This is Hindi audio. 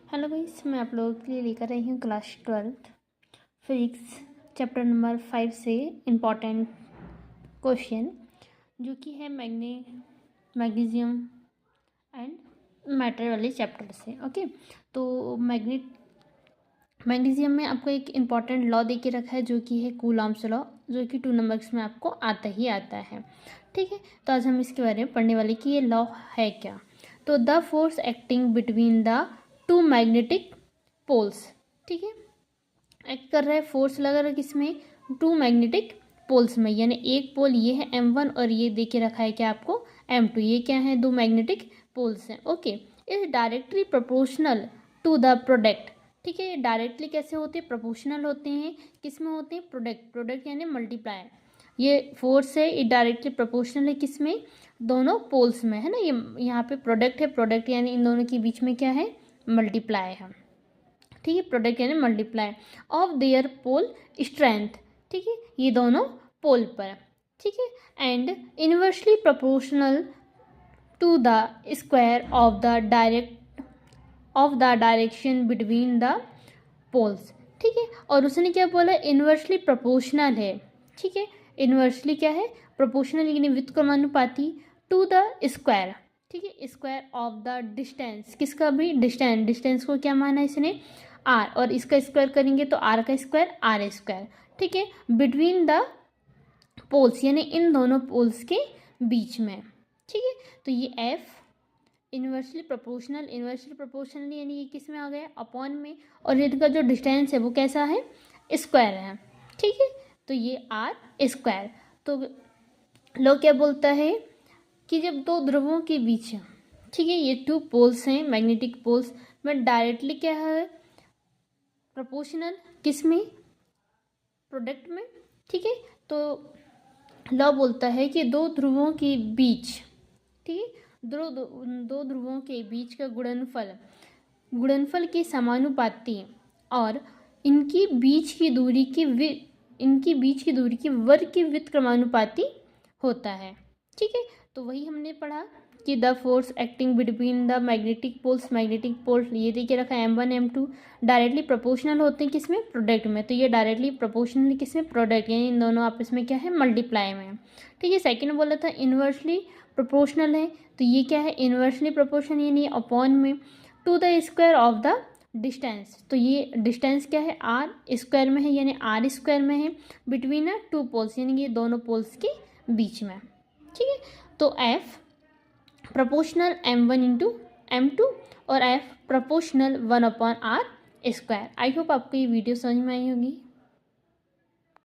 हेलो गाइस, मैं आप लोगों के लिए लेकर आई हूँ class 12th physics chapter number 5 से इम्पॉर्टेंट क्वेश्चन जो कि है मैग्नीशियम एंड मैटर वाले चैप्टर से। ओके, तो मैग्नीशियम में आपको एक इम्पॉर्टेंट लॉ दे के रखा है जो कि है कूलॉम्स लॉ, जो कि 2 नंबर्स में आपको आता है। ठीक है, तो आज हम इसके बारे में पढ़ने वाले कि ये लॉ है क्या। तो the force acting between the two magnetic poles, ठीक है, एक्ट कर रहा है, फोर्स लगा रहा है किसमें, टू मैग्नेटिक पोल्स में, यानी एक पोल ये है M1 और ये दे के रखा है क्या आपको M2। ये क्या है, दो मैग्नेटिक पोल्स हैं। Okay, is directly proportional to the product. ठीक है, ये डायरेक्टली कैसे होते हैं, प्रोपोर्शनल होते हैं, किस में होते हैं, प्रोडक्ट यानी मल्टीप्लाई। ये फोर्स है, ये डायरेक्टली प्रोपोर्शनल है किसमें, दोनों पोल्स में, है ना। ये यहाँ पे प्रोडक्ट है, प्रोडक्ट यानी इन दोनों के बीच में क्या है, मल्टीप्लाई है। ठीक है, प्रोडक्ट यानी multiply of their pole strength. ठीक है, ये दोनों पोल पर, ठीक है, and inversely proportional to the square of the direction between the poles. ठीक है, और उसने क्या बोला, इनवर्सली प्रोपोर्शनल है। ठीक है, इनवर्सली क्या है, प्रोपोर्शनल यानी व्युत्क्रमानुपाती टू द स्क्वायर। ठीक है, स्क्वायर ऑफ द डिस्टेंस, किसका भी डिस्टेंस को क्या माना इसने, आर, और इसका स्क्वायर करेंगे तो आर का स्क्वायर आर स्क्वायर। ठीक है, बिटवीन द पोल्स यानी इन दोनों पोल्स के बीच में। ठीक है, तो ये एफ इनवर्सली प्रोपोर्शनल यानी ये किस में आ गया, अपॉन में, और इनका जो डिस्टेंस है वो कैसा है, स्क्वायर है। ठीक है, तो ये आर स्क्वायर। तो लोग क्या बोलता है कि जब दो ध्रुवों के बीच, ठीक है, ये टू पोल्स हैं मैग्नेटिक पोल्स में, डायरेक्टली क्या है, प्रोपोर्शनल किस में, प्रोडक्ट में। ठीक है, तो लॉ बोलता है कि दो ध्रुवों के बीच, ठीक है, दो ध्रुवों के बीच का गुणनफल के समानुपाती और इनकी बीच की दूरी की वर्ग के व्युत्क्रमानुपाती होता है। ठीक है, तो वही हमने पढ़ा कि the force acting between the magnetic poles ये देखिए रखा है M1 M2 डायरेक्टली प्रोपोर्शनल होते हैं किसमें, प्रोडक्ट में। तो ये डायरेक्टली प्रोपोर्शनल किसमें, प्रोडक्ट, यानी इन दोनों आपस में क्या है, मल्टीप्लाई में। ठीक है, सेकंड बोला था इनवर्सली प्रोपोर्शनल है, तो ये क्या है, इनवर्सली प्रोपोर्शनल यानी अपॉन में to the square of the distance. तो ये डिस्टेंस क्या है, आर स्क्वायर में है, यानी आर स्क्वायर में है, बिटवीन टू पोल्स यानी ये दोनों पोल्स के बीच में। ठीक है, तो F proportional M1 into M2 और F proportional 1/r square. I hope आपको ये वीडियो समझ में आई होगी।